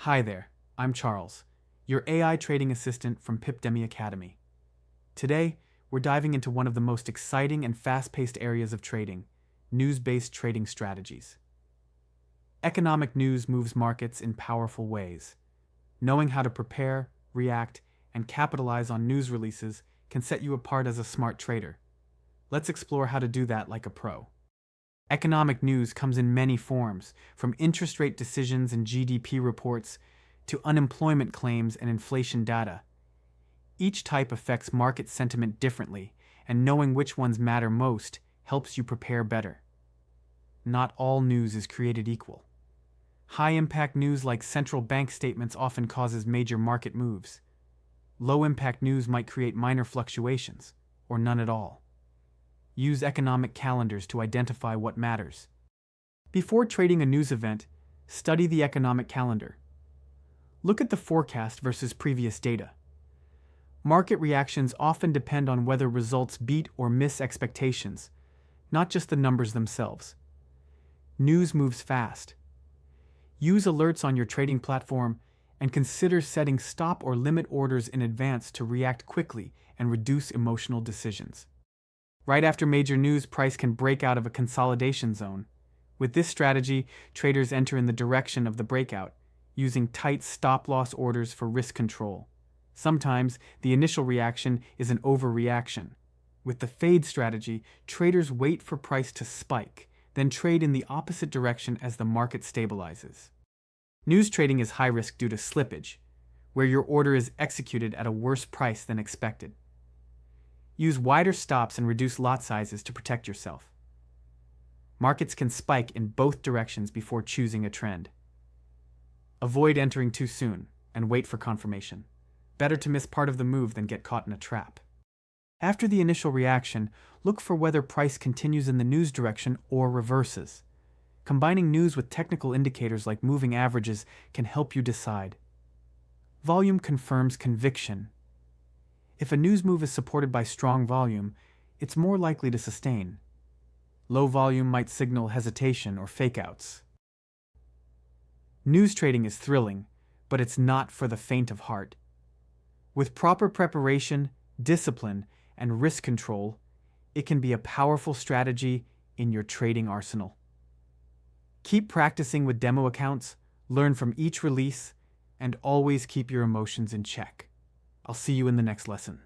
Hi there, I'm Charles, your AI trading assistant from Pipdemy Academy. Today, we're diving into one of the most exciting and fast-paced areas of trading, news-based trading strategies. Economic news moves markets in powerful ways. Knowing how to prepare, react, and capitalize on news releases can set you apart as a smart trader. Let's explore how to do that like a pro. Economic news comes in many forms, from interest rate decisions and GDP reports to unemployment claims and inflation data. Each type affects market sentiment differently, and knowing which ones matter most helps you prepare better. Not all news is created equal. High-impact news like central bank statements often causes major market moves. Low-impact news might create minor fluctuations, or none at all. Use economic calendars to identify what matters. Before trading a news event, study the economic calendar. Look at the forecast versus previous data. Market reactions often depend on whether results beat or miss expectations, not just the numbers themselves. News moves fast. Use alerts on your trading platform and consider setting stop or limit orders in advance to react quickly and reduce emotional decisions. Right after major news, price can break out of a consolidation zone. With this strategy, traders enter in the direction of the breakout, using tight stop-loss orders for risk control. Sometimes, the initial reaction is an overreaction. With the fade strategy, traders wait for price to spike, then trade in the opposite direction as the market stabilizes. News trading is high risk due to slippage, where your order is executed at a worse price than expected. Use wider stops and reduce lot sizes to protect yourself. Markets can spike in both directions before choosing a trend. Avoid entering too soon and wait for confirmation. Better to miss part of the move than get caught in a trap. After the initial reaction, look for whether price continues in the news direction or reverses. Combining news with technical indicators like moving averages can help you decide. Volume confirms conviction. If a news move is supported by strong volume, it's more likely to sustain. Low volume might signal hesitation or fakeouts. News trading is thrilling, but it's not for the faint of heart. With proper preparation, discipline, and risk control, it can be a powerful strategy in your trading arsenal. Keep practicing with demo accounts, learn from each release, and always keep your emotions in check. I'll see you in the next lesson.